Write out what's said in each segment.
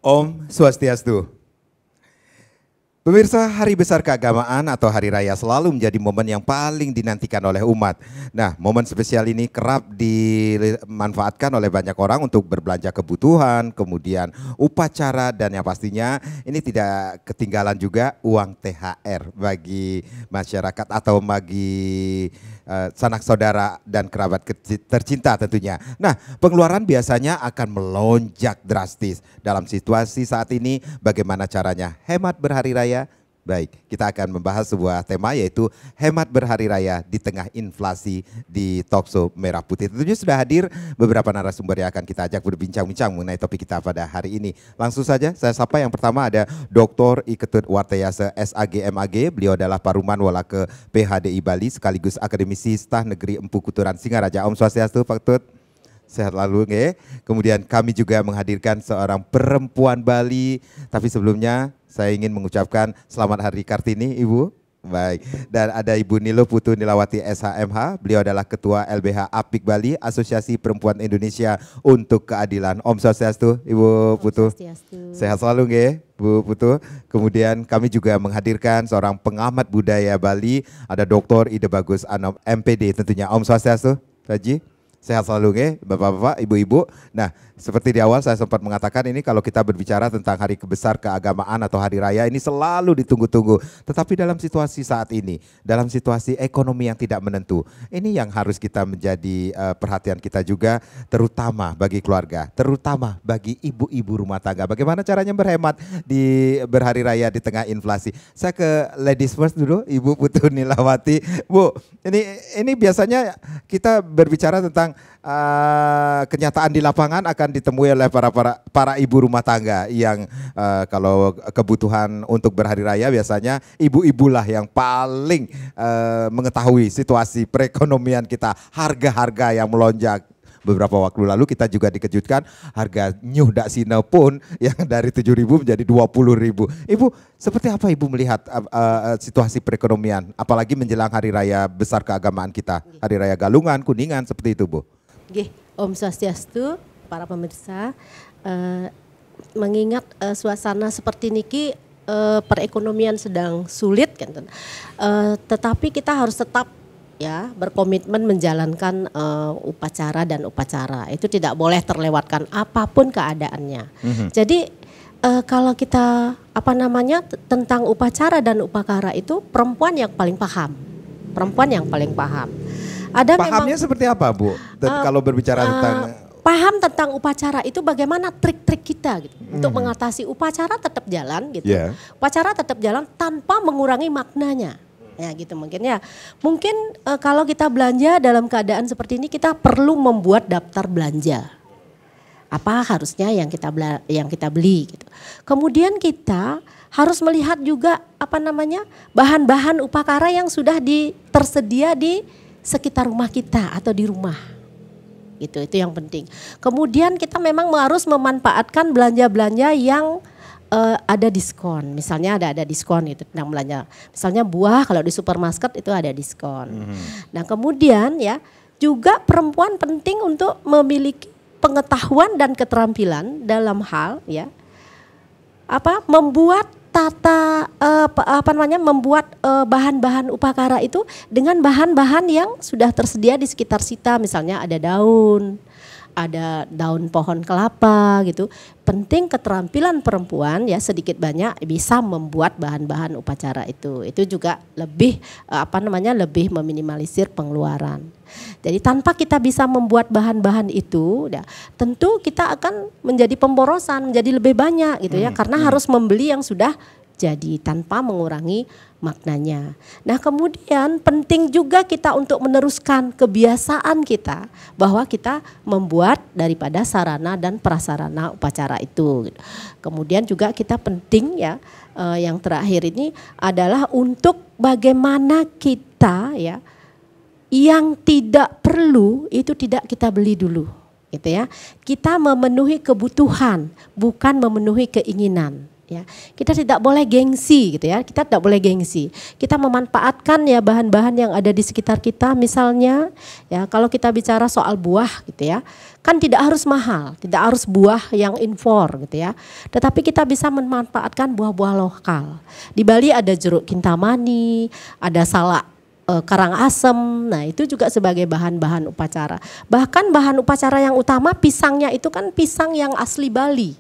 Om Swastiastu. Pemirsa, Hari Besar Keagamaan atau Hari Raya selalu menjadi momen yang paling dinantikan oleh umat. Nah, momen spesial ini kerap dimanfaatkan oleh banyak orang untuk berbelanja kebutuhan, kemudian upacara, dan yang pastinya ini tidak ketinggalan juga uang THR bagi masyarakat atau bagi sanak saudara dan kerabat tercinta tentunya. Nah, pengeluaran biasanya akan melonjak drastis. Dalam situasi saat ini, bagaimana caranya hemat berhari raya? Baik, kita akan membahas sebuah tema yaitu hemat berhari raya di tengah inflasi di Talkshow Merah Putih. Tentunya sudah hadir beberapa narasumber yang akan kita ajak berbincang-bincang mengenai topik kita pada hari ini. Langsung saja saya sapa, yang pertama ada Dr. Iketut Wartayase SAG MAG. Beliau adalah Paruman Walake PHDI Bali sekaligus akademisi Staf Negeri Empu Kuturan Singaraja. Om Swastiastu, Pak Tut. Sehat lalu, nge. Kemudian kami juga menghadirkan seorang perempuan Bali. Tapi sebelumnya saya ingin mengucapkan selamat Hari Kartini, Ibu. Baik, dan ada Ibu Nilo Putu Nilawati SHMH. Beliau adalah Ketua LBH APIK Bali, Asosiasi Perempuan Indonesia untuk Keadilan. Om Swastiastu, Ibu Putu. Sehat selalu, nge, Bu Putu. Kemudian kami juga menghadirkan seorang pengamat budaya Bali. Ada Dr. Ide Bagus Anom MPD tentunya. Om Swastiastu, Haji. Sehat selalu, nge, Bapak-bapak, Ibu-ibu. Nah, seperti di awal saya sempat mengatakan ini kalau kita berbicara tentang Hari Besar Keagamaan atau Hari Raya ini selalu ditunggu-tunggu. Tetapi dalam situasi saat ini, dalam situasi ekonomi yang tidak menentu, ini yang harus kita menjadi perhatian kita juga, terutama bagi keluarga, terutama bagi ibu-ibu rumah tangga. Bagaimana caranya berhemat di berhari raya di tengah inflasi? Saya ke ladies first dulu, Ibu Putu Nilawati. Bu, ini biasanya kita berbicara tentang kenyataan di lapangan akan ditemui oleh para ibu rumah tangga yang kalau kebutuhan untuk berhari raya biasanya ibu-ibulah yang paling mengetahui situasi perekonomian kita, harga-harga yang melonjak. Beberapa waktu lalu kita juga dikejutkan harga nyuh dak sine pun yang dari 7.000 menjadi 20.000. Ibu, seperti apa Ibu melihat situasi perekonomian apalagi menjelang Hari Raya Besar Keagamaan kita, Hari Raya Galungan, Kuningan, seperti itu, Bu? Oke, Om Swastiastu, para pemirsa, mengingat suasana seperti niki perekonomian sedang sulit kan, tetapi kita harus tetap ya berkomitmen menjalankan upacara dan upacara. Itu tidak boleh terlewatkan apapun keadaannya. Jadi kalau kita tentang upacara dan upakara itu perempuan yang paling paham. Perempuan yang paling paham. Pahamnya seperti apa, Bu? Kalau berbicara tentang paham tentang upacara itu bagaimana trik-trik kita gitu untuk mengatasi upacara tetap jalan gitu. Upacara tetap jalan tanpa mengurangi maknanya. Ya gitu mungkin ya. Mungkin kalau kita belanja dalam keadaan seperti ini kita perlu membuat daftar belanja. Apa harusnya yang kita beli gitu. Kemudian kita harus melihat juga bahan-bahan upakara yang sudah tersedia di sekitar rumah kita atau di rumah. Gitu, itu yang penting. Kemudian kita memang harus memanfaatkan belanja-belanja yang ada diskon. Misalnya ada diskon itu tentang belanja. Misalnya buah kalau di supermarket itu ada diskon. Nah, kemudian ya juga perempuan penting untuk memiliki pengetahuan dan keterampilan dalam hal ya membuat membuat bahan-bahan upakara itu dengan bahan-bahan yang sudah tersedia di sekitar kita, misalnya ada daun pohon kelapa gitu. Penting keterampilan perempuan ya sedikit banyak bisa membuat bahan-bahan upacara itu. Itu juga lebih lebih meminimalisir pengeluaran. Jadi tanpa kita bisa membuat bahan-bahan itu, ya, tentu kita akan menjadi pemborosan, menjadi lebih banyak gitu ya, karena harus membeli yang sudah jadi tanpa mengurangi maknanya. Nah, kemudian penting juga kita untuk meneruskan kebiasaan kita bahwa kita membuat daripada sarana dan prasarana upacara itu. Kemudian juga kita penting ya yang terakhir ini adalah untuk bagaimana kita ya yang tidak perlu itu tidak kita beli dulu gitu ya. Kita memenuhi kebutuhan bukan memenuhi keinginan. Ya, kita tidak boleh gengsi gitu ya. Kita tidak boleh gengsi. Kita memanfaatkan ya bahan-bahan yang ada di sekitar kita. Misalnya ya kalau kita bicara soal buah gitu ya, kan tidak harus mahal, tidak harus buah yang impor gitu ya. Tetapi kita bisa memanfaatkan buah-buah lokal. Di Bali ada jeruk kintamani, ada salak karangasem. Nah, itu juga sebagai bahan-bahan upacara. Bahkan bahan upacara yang utama pisangnya itu kan pisang yang asli Bali.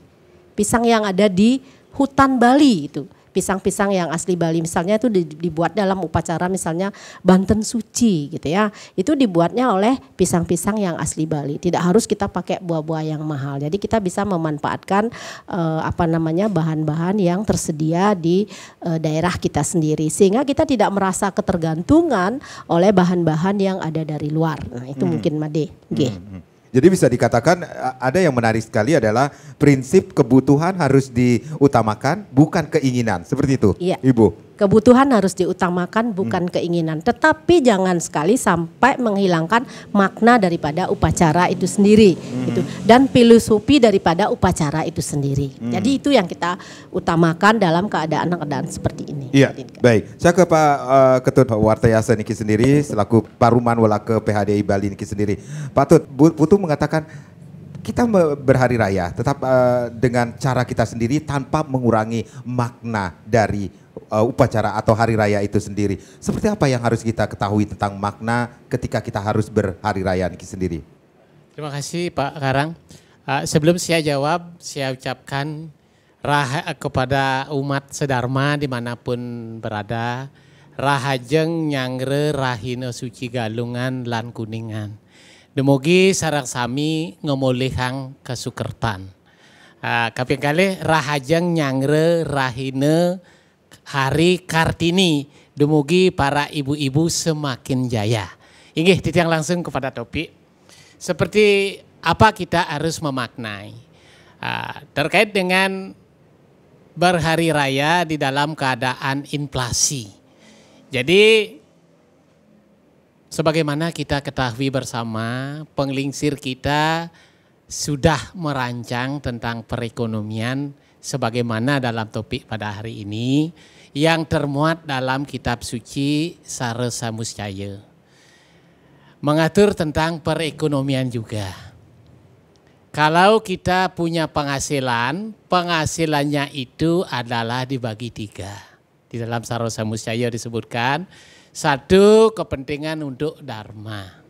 Pisang yang ada di hutan Bali itu, pisang-pisang yang asli Bali misalnya itu dibuat dalam upacara misalnya Banten Suci gitu ya. Itu dibuatnya oleh pisang-pisang yang asli Bali. Tidak harus kita pakai buah-buah yang mahal. Jadi kita bisa memanfaatkan bahan-bahan yang tersedia di daerah kita sendiri sehingga kita tidak merasa ketergantungan oleh bahan-bahan yang ada dari luar. Nah, itu mungkin Made. Jadi bisa dikatakan ada yang menarik sekali adalah prinsip kebutuhan harus diutamakan bukan keinginan. Seperti itu, iya. Ibu. Kebutuhan harus diutamakan bukan keinginan. Tetapi jangan sekali sampai menghilangkan makna daripada upacara itu sendiri. Gitu. Dan filosofi daripada upacara itu sendiri. Jadi itu yang kita utamakan dalam keadaan-keadaan seperti ini. Iya, baik. Saya ke Pak Ketut Wartayasa niki sendiri selaku Paruman Wala ke PHDI Bali niki sendiri. Pak Tut, Putu mengatakan kita berhari raya tetap dengan cara kita sendiri tanpa mengurangi makna dari upacara atau hari raya itu sendiri. Seperti apa yang harus kita ketahui tentang makna ketika kita harus berhari raya niki sendiri? Terima kasih Pak Karang. Sebelum saya jawab, saya ucapkan kepada umat sedharma dimanapun berada, rahajeng nyangre rahina suci galungan lan kuningan. Demogi sareng sami ngemolehang kasukertan. Kaping kalih rahajeng nyangre rahina Hari Kartini, dumugi para ibu-ibu semakin jaya. Inggih titiang langsung kepada topik. Seperti apa kita harus memaknai terkait dengan berhari raya di dalam keadaan inflasi. Jadi sebagaimana kita ketahui bersama, penglingsir kita sudah merancang tentang perekonomian sebagaimana dalam topik pada hari ini yang termuat dalam kitab suci Sare Samuscaya. Mengatur tentang perekonomian juga. Kalau kita punya penghasilan, penghasilannya itu adalah dibagi 3. Di dalam Sare Samuscaya disebutkan, 1 kepentingan untuk dharma.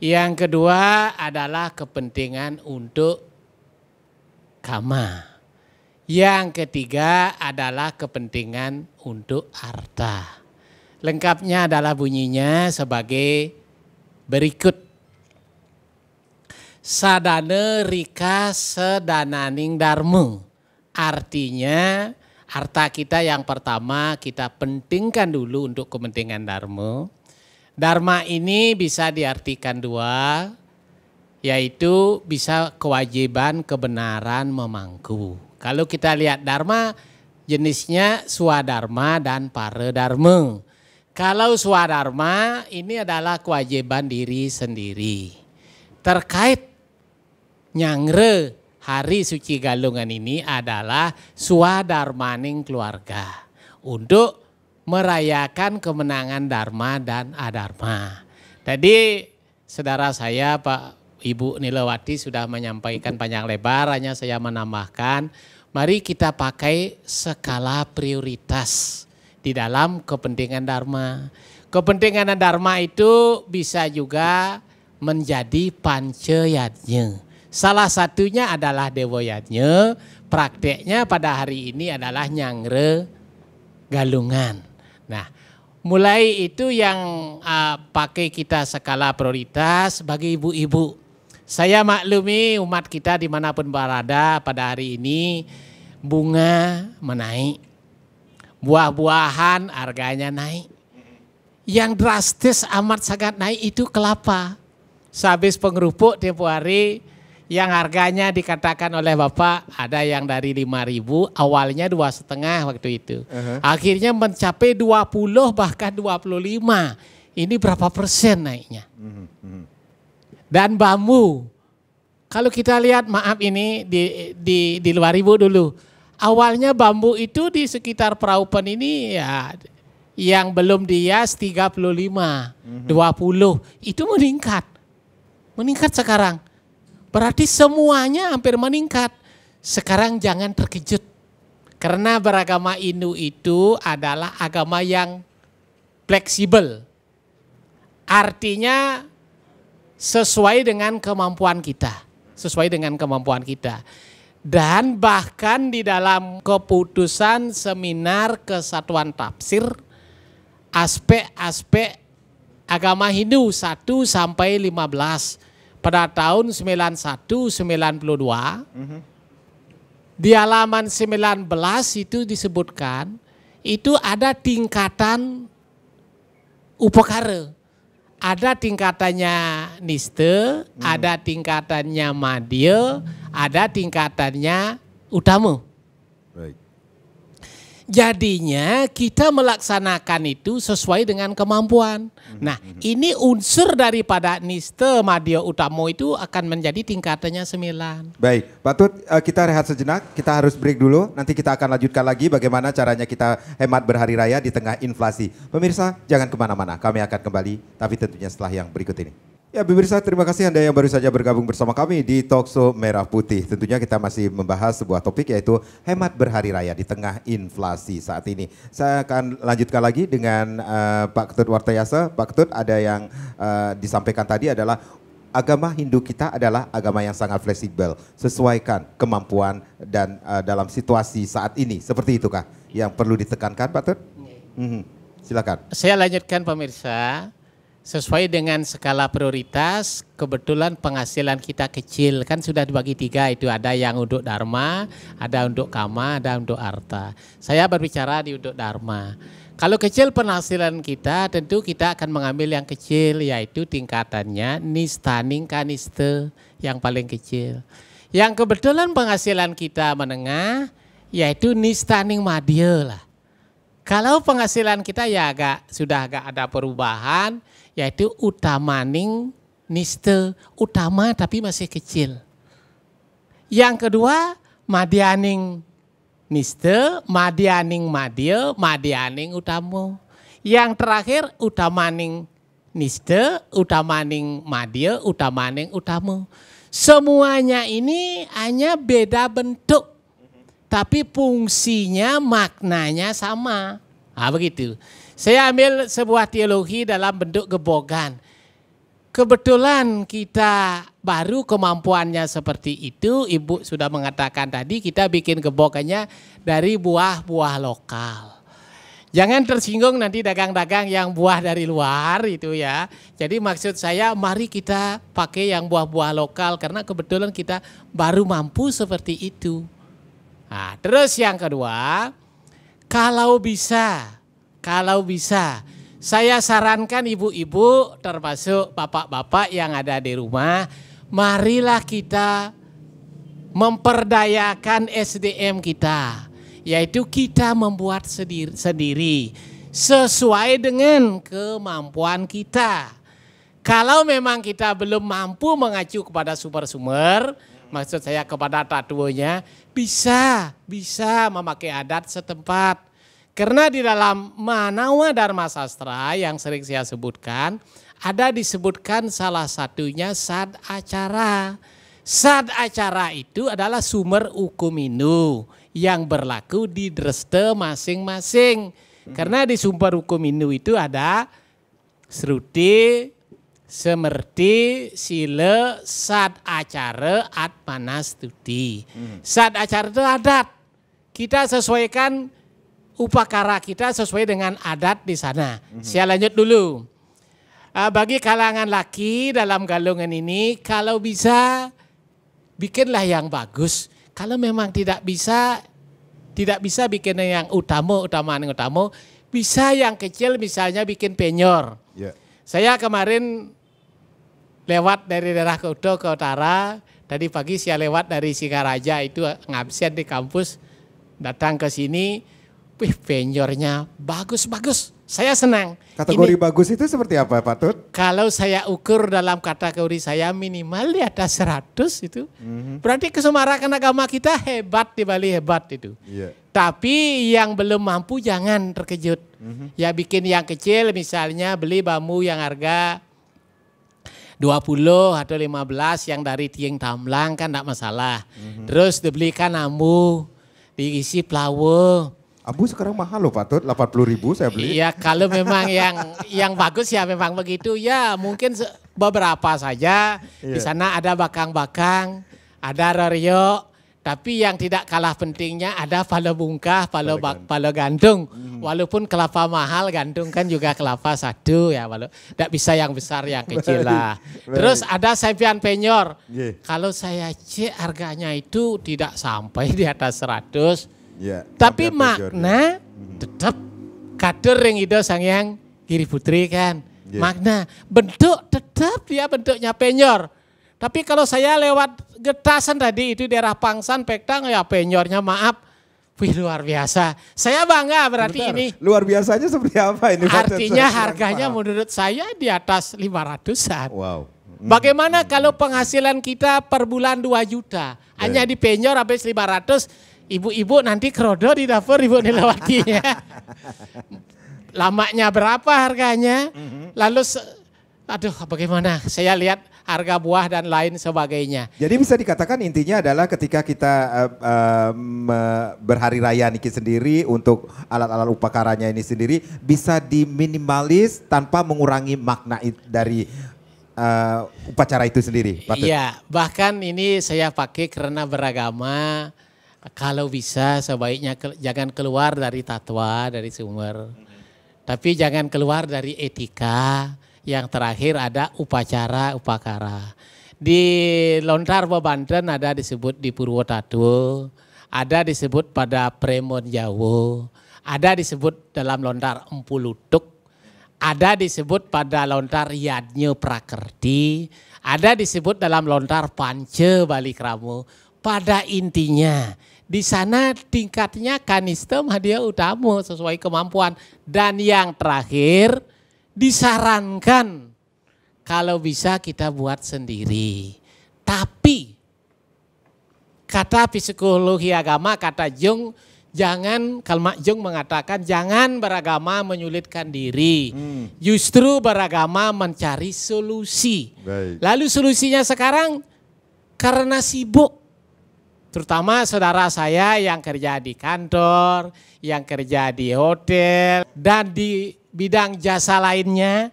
Yang kedua adalah kepentingan untuk kama. Yang ketiga adalah kepentingan untuk harta. Lengkapnya adalah bunyinya sebagai berikut. Sadane rika sedananing dharma. Artinya harta kita yang pertama kita pentingkan dulu untuk kepentingan dharma. Dharma ini bisa diartikan 2, yaitu bisa kewajiban kebenaran memangku. Kalau kita lihat dharma jenisnya swadharma dan paradharma. Kalau swadharma ini adalah kewajiban diri sendiri. Terkait nyangre hari suci galungan ini adalah swadharmaning keluarga. Untuk merayakan kemenangan dharma dan adharma. Tadi saudara saya Pak Ibu Nilawati sudah menyampaikan panjang lebar, hanya saya menambahkan, mari kita pakai skala prioritas di dalam kepentingan dharma. Kepentingan dharma itu bisa juga menjadi pancayatnya. Salah satunya adalah dewoyatnya, prakteknya pada hari ini adalah nyangre galungan. Nah, mulai itu yang pakai kita skala prioritas bagi ibu-ibu. Saya maklumi umat kita dimanapun berada pada hari ini bunga menaik, buah-buahan harganya naik. Yang drastis amat sangat naik itu kelapa. Sehabis pengerupuk tempo hari yang harganya dikatakan oleh Bapak ada yang dari 5.000, awalnya 2,5 waktu itu. Akhirnya mencapai 20 bahkan 25. Ini berapa persen naiknya? Dan bambu, kalau kita lihat maaf ini di luar ibu dulu, awalnya bambu itu di sekitar Praupan ini ya yang belum dihias 35, 20 itu meningkat. Meningkat sekarang. Berarti semuanya hampir meningkat. Sekarang jangan terkejut. Karena beragama Hindu itu adalah agama yang fleksibel. Artinya sesuai dengan kemampuan kita. Sesuai dengan kemampuan kita. Dan bahkan di dalam keputusan seminar kesatuan tafsir, aspek-aspek agama Hindu 1 sampai 15 pada tahun 91-92 di halaman 19 itu disebutkan itu ada tingkatan upakara. Ada tingkatannya niste, ada tingkatannya madya, ada tingkatannya utama. Baik. Jadinya kita melaksanakan itu sesuai dengan kemampuan. Nah, ini unsur daripada niste, madya, utama itu akan menjadi tingkatannya 9. Baik, Pak Tut, kita rehat sejenak, kita harus break dulu. Nanti kita akan lanjutkan lagi bagaimana caranya kita hemat berhari raya di tengah inflasi. Pemirsa, jangan kemana-mana, kami akan kembali, tapi tentunya setelah yang berikut ini. Ya pemirsa, terima kasih Anda yang baru saja bergabung bersama kami di Talkshow Merah Putih. Tentunya kita masih membahas sebuah topik yaitu hemat berhari raya di tengah inflasi saat ini. Saya akan lanjutkan lagi dengan Pak Ketut Wartayasa. Pak Ketut, ada yang disampaikan tadi adalah agama Hindu kita adalah agama yang sangat fleksibel. Sesuaikan kemampuan dan dalam situasi saat ini. Seperti itukah yang perlu ditekankan Pak Ketut? Silakan. Saya lanjutkan pemirsa. Sesuai dengan skala prioritas, kebetulan penghasilan kita kecil, kan sudah dibagi 3 itu, ada yang untuk dharma, ada untuk kama, ada untuk arta. Saya berbicara di untuk dharma. Kalau kecil penghasilan kita, tentu kita akan mengambil yang kecil, yaitu tingkatannya nistaning kaniste, yang paling kecil. Yang kebetulan penghasilan kita menengah, yaitu nistaning madya lah. Kalau penghasilan kita ya sudah agak ada perubahan, yaitu utamaning niste, utama tapi masih kecil. Yang kedua madyaning niste, madyaning madya, madyaning utama. Yang terakhir utamaning niste, utamaning madya, utamaning utama. Semuanya ini hanya beda bentuk. Tapi fungsinya, maknanya sama. Nah, begitu. Saya ambil sebuah teologi dalam bentuk gebogan. Kebetulan kita baru kemampuannya seperti itu. Ibu sudah mengatakan tadi kita bikin gebogannya dari buah-buah lokal. Jangan tersinggung nanti dagang-dagang yang buah dari luar itu ya. Jadi maksud saya mari kita pakai yang buah-buah lokal karena kebetulan kita baru mampu seperti itu. Nah, terus yang kedua, kalau bisa, saya sarankan ibu-ibu termasuk bapak-bapak yang ada di rumah, marilah kita memperdayakan SDM kita, yaitu kita membuat sendiri sesuai dengan kemampuan kita. Kalau memang kita belum mampu mengacu kepada sumber-sumber, maksud saya kepada tatuonya, bisa memakai adat setempat. Karena di dalam Manawa Dharma Sastra yang sering saya sebutkan, ada disebutkan salah satunya sad acara. Sad acara itu adalah sumber hukum Hindu yang berlaku di dreste masing-masing. Karena di sumber hukum Hindu itu ada Sruti, Semerti, Sila, Sad acara, Atmanastuti. Sad acara itu adat. Kita sesuaikan upakara kita sesuai dengan adat di sana. Saya lanjut dulu. Bagi kalangan laki dalam galungan ini, kalau bisa bikinlah yang bagus. Kalau memang tidak bisa bikin yang utama, bisa yang kecil misalnya bikin penyor. Yeah. Saya kemarin lewat dari daerah Kuto ke utara, tadi pagi saya lewat dari Singaraja itu ngabsen di kampus, datang ke sini, penyornya bagus-bagus, Saya senang. Kategori bagus itu seperti apa Pak Tut? Kalau saya ukur dalam kategori saya minimal di atas 100 itu. Berarti kesemarakan agama kita hebat di Bali, hebat itu. Iya. Tapi yang belum mampu jangan terkejut. Ya bikin yang kecil, misalnya beli bambu yang harga 20 atau 15 yang dari Tieng Tamlang kan enggak masalah. Terus dibelikan ambu, diisi pelawo. Ambu sekarang mahal loh Pak Tut, 80.000 saya beli. Iya, kalau memang yang bagus ya memang begitu ya, mungkin beberapa saja. Di sana ada bakang-bakang, ada rorio, tapi yang tidak kalah pentingnya ada palo bungkah, palo gantung. Walaupun kelapa mahal, gantung kan juga kelapa satu ya, tidak bisa yang besar, yang kecil lah. Terus ada saipian penyor. Kalau saya cek harganya itu tidak sampai di atas 100. Ya, tapi makna tetap kader yang itu sangyang Giri Putri kan. Makna bentuk tetap dia bentuknya penyor. Tapi kalau saya lewat Getasan tadi itu daerah Pangsan Pektang ya penyornya maaf. Wih luar biasa. Saya bangga berarti ini. Luar biasanya seperti apa ini? Artinya harganya menurut saya di atas 500-an. Wow. Bagaimana kalau penghasilan kita per bulan 2 juta. Hanya di penyor habis 500. Ibu-ibu nanti kerodo di dapur ibu dilewatinya. Lamanya berapa harganya? Lalu aduh bagaimana? Saya lihat harga buah dan lain sebagainya. Jadi bisa dikatakan intinya adalah ketika kita berhari raya niki sendiri untuk alat-alat upakaranya ini sendiri bisa diminimalis tanpa mengurangi makna dari upacara itu sendiri. Iya, bahkan ini saya pakai karena beragama. Kalau bisa sebaiknya jangan keluar dari tatwa, dari sumber. Tapi jangan keluar dari etika. Yang terakhir ada upacara, upakara. Di Lontar Banten ada disebut di Purwotatu, ada disebut pada Premon Jawo, ada disebut dalam Lontar Empu Lutuk, ada disebut pada Lontar Yadnyo Prakerti, ada disebut dalam Lontar Pance Bali Kramo. Pada intinya di sana tingkatnya kanistem hadiah utama sesuai kemampuan. Dan yang terakhir disarankan kalau bisa kita buat sendiri. Tapi kata psikologi agama, kata Jung, jangan, kalau Mak Jung mengatakan jangan beragama menyulitkan diri. Justru beragama mencari solusi. Baik. Lalu solusinya sekarang karena sibuk. Terutama saudara saya yang kerja di kantor, yang kerja di hotel, dan di bidang jasa lainnya,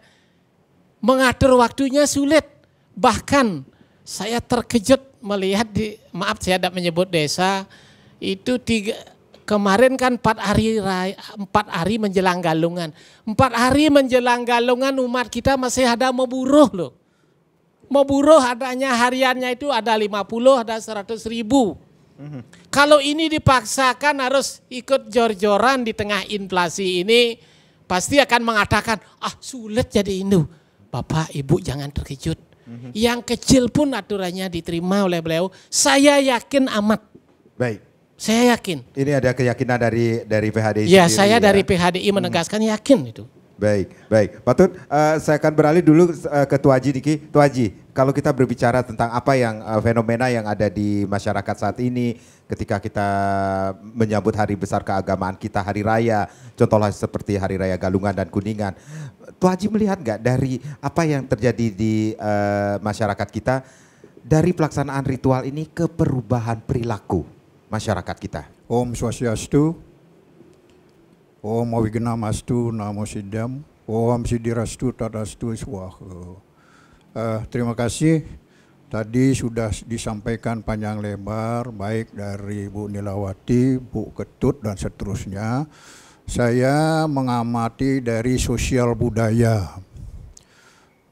mengatur waktunya sulit. Bahkan saya terkejut melihat maaf saya tidak menyebut desa, itu kemarin kan 4 hari menjelang Galungan. 4 hari menjelang Galungan umat kita masih ada mau buruh loh. Mau buruh adanya hariannya itu ada 50, ada 100 ribu. Kalau ini dipaksakan harus ikut jor-joran di tengah inflasi ini, pasti akan mengatakan, sulit jadi Hindu. Bapak, Ibu jangan terkejut. Yang kecil pun aturannya diterima oleh beliau. Saya yakin amat. Baik. Saya yakin. Ini ada keyakinan dari PHDI ya, sendiri. Saya dari PHDI menegaskan yakin itu. Baik, baik. Pak Tut, saya akan beralih dulu ke Tuaji Diki. Tuaji, kalau kita berbicara tentang apa yang fenomena yang ada di masyarakat saat ini ketika kita menyambut hari besar keagamaan kita, hari raya, contohnya seperti hari raya Galungan dan Kuningan. Tuaji melihat nggak dari apa yang terjadi di masyarakat kita dari pelaksanaan ritual ini ke perubahan perilaku masyarakat kita? Om Swastiastu. Om Awignamastu Namo Siddham, Om Siddhirastu Tadastu Swaha. Terima kasih. Tadi sudah disampaikan panjang lebar, baik dari Bu Nilawati, Bu Ketut, dan seterusnya. Saya mengamati dari sosial budaya.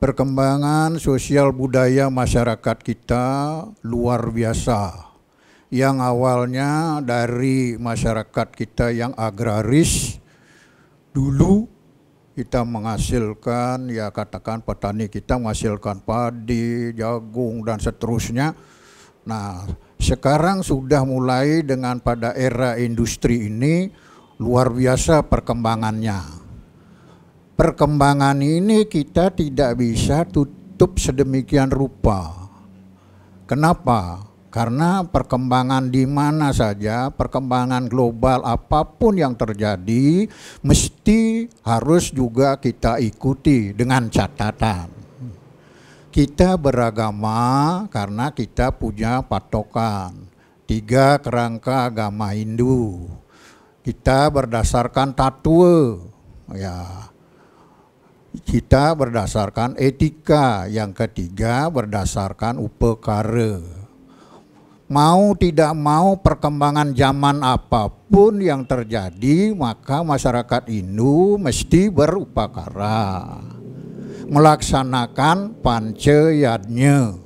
Perkembangan sosial budaya masyarakat kita luar biasa. Yang awalnya dari masyarakat kita yang agraris, dulu kita menghasilkan, ya katakan petani kita menghasilkan padi, jagung, dan seterusnya. Nah, sekarang sudah mulai dengan pada era industri ini, luar biasa perkembangannya. perkembangan ini kita tidak bisa tutup sedemikian rupa. Kenapa? Karena perkembangan di mana saja, perkembangan global apapun yang terjadi, mesti harus juga kita ikuti dengan catatan. Kita beragama karena kita punya patokan. 3 kerangka agama Hindu. Kita berdasarkan tatwa, ya. Kita berdasarkan etika. Yang ketiga berdasarkan upakara. Mau tidak mau perkembangan zaman apapun yang terjadi, maka masyarakat Hindu mesti berupakara, melaksanakan pancayadnya,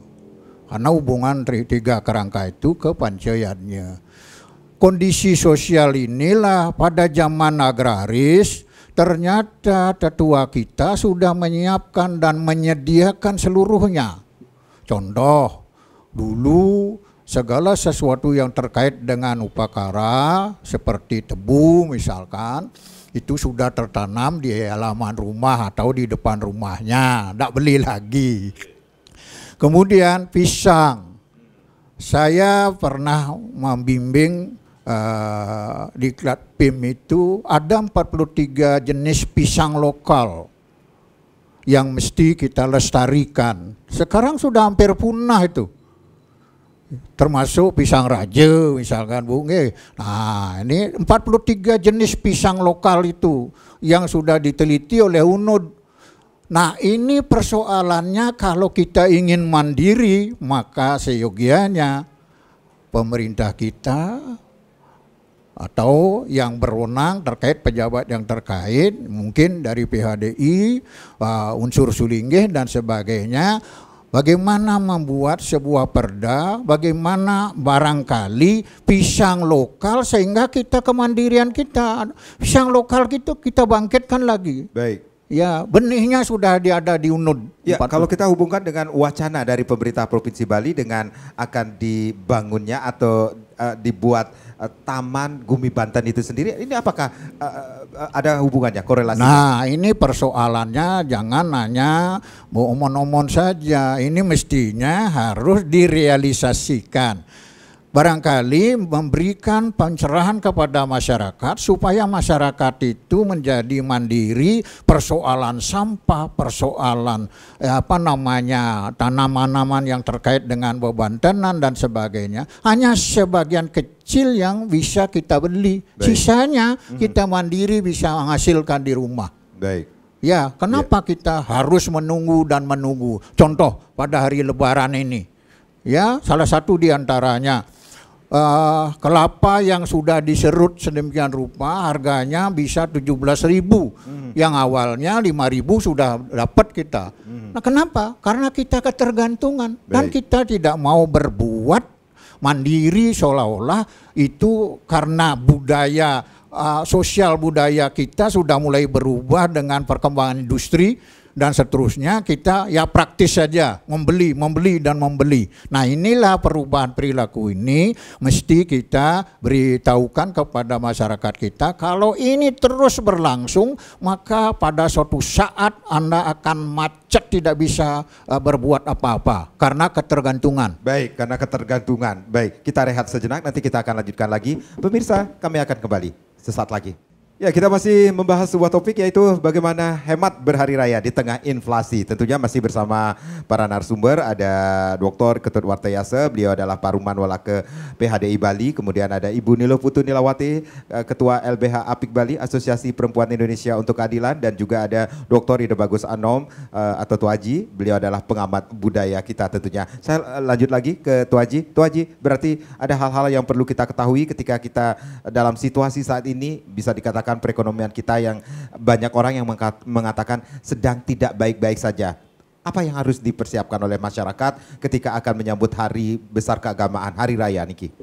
karena hubungan 3 kerangka itu ke pancayadnya. Kondisi sosial inilah pada zaman agraris, ternyata tetua kita sudah menyiapkan dan menyediakan seluruhnya. Contoh, dulu segala sesuatu yang terkait dengan upakara seperti tebu misalkan, itu sudah tertanam di halaman rumah atau di depan rumahnya, tidak beli lagi. Kemudian pisang, saya pernah membimbing di Klatpim itu ada 43 jenis pisang lokal yang mesti kita lestarikan. Sekarang sudah hampir punah itu. Termasuk pisang raja misalkan Bu. Nah, ini 43 jenis pisang lokal itu yang sudah diteliti oleh UNUD. Nah, ini persoalannya kalau kita ingin mandiri, maka seyogianya pemerintah kita atau yang berwenang terkait pejabat yang terkait, mungkin dari PHDI, unsur Sulinggih dan sebagainya, bagaimana membuat sebuah perda, bagaimana barangkali pisang lokal sehingga kita kemandirian kita, pisang lokal gitu kita bangkitkan lagi. Baik. Ya, benihnya sudah ada di UNUD. Ya, kalau kita hubungkan dengan wacana dari pemerintah Provinsi Bali dengan akan dibangunnya atau dibuat Taman Gumi Banten itu sendiri, ini apakah ada hubungannya, korelasinya? Nah, ini persoalannya jangan hanya omon-omon saja, ini mestinya harus direalisasikan. Barangkali memberikan pencerahan kepada masyarakat supaya masyarakat itu menjadi mandiri, persoalan sampah, persoalan tanaman-tanaman yang terkait dengan bebantenan dan sebagainya, hanya sebagian kecil yang bisa kita beli. Baik. Sisanya kita mandiri bisa menghasilkan di rumah. Baik. Ya, kenapa kita harus menunggu dan menunggu? Contoh pada hari Lebaran ini, ya, salah satu diantaranya kelapa yang sudah diserut sedemikian rupa harganya bisa 17.000, yang awalnya 5.000 sudah dapat kita. Nah, kenapa? Karena kita ketergantungan. Dan kita tidak mau berbuat mandiri, seolah-olah itu karena budaya sosial budaya kita sudah mulai berubah dengan perkembangan industri dan seterusnya, kita ya praktis saja membeli dan membeli. Nah, inilah perubahan perilaku ini mesti kita beritahukan kepada masyarakat kita. Kalau ini terus berlangsung, maka pada suatu saat Anda akan macet, tidak bisa berbuat apa-apa karena ketergantungan. Baik, karena ketergantungan. Baik, kita rehat sejenak, nanti kita akan lanjutkan lagi. Pemirsa, kami akan kembali sesaat lagi. Ya, kita masih membahas sebuah topik, yaitu bagaimana hemat berhari raya di tengah inflasi. Tentunya masih bersama para narasumber, ada Dr. Ketut Wartayase, beliau adalah Paruman Walake PHDI Bali. Kemudian ada Ibu Nilo Putu Nilawati, Ketua LBH Apik Bali, Asosiasi Perempuan Indonesia untuk Keadilan. Dan juga ada Dr. Ida Bagus Anom atau Tuaji, beliau adalah pengamat budaya kita tentunya. Saya lanjut lagi ke Tuaji. Tuaji, berarti ada hal-hal yang perlu kita ketahui ketika kita dalam situasi saat ini, bisa dikatakan perekonomian kita yang banyak orang yang mengatakan sedang tidak baik-baik saja. Apa yang harus dipersiapkan oleh masyarakat ketika akan menyambut hari besar keagamaan, Hari Raya, Niki?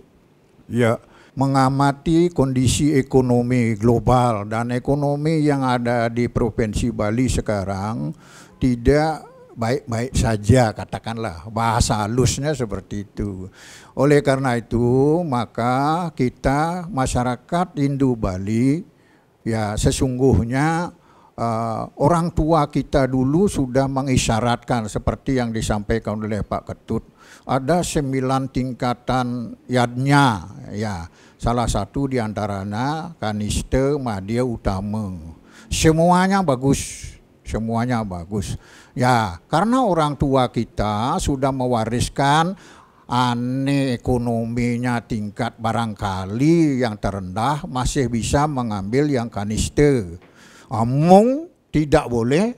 Ya, mengamati kondisi ekonomi global dan ekonomi yang ada di Provinsi Bali sekarang tidak baik-baik saja, katakanlah, bahasa halusnya seperti itu. Oleh karena itu, maka kita masyarakat Hindu Bali ya sesungguhnya orang tua kita dulu sudah mengisyaratkan seperti yang disampaikan oleh Pak Ketut. Ada 9 tingkatan yadnya, ya. Salah satu diantaranya Kanista, Madya, Utama. Semuanya bagus, semuanya bagus. Ya, karena orang tua kita sudah mewariskan ekonominya tingkat barangkali yang terendah masih bisa mengambil yang Kanista. Amung tidak boleh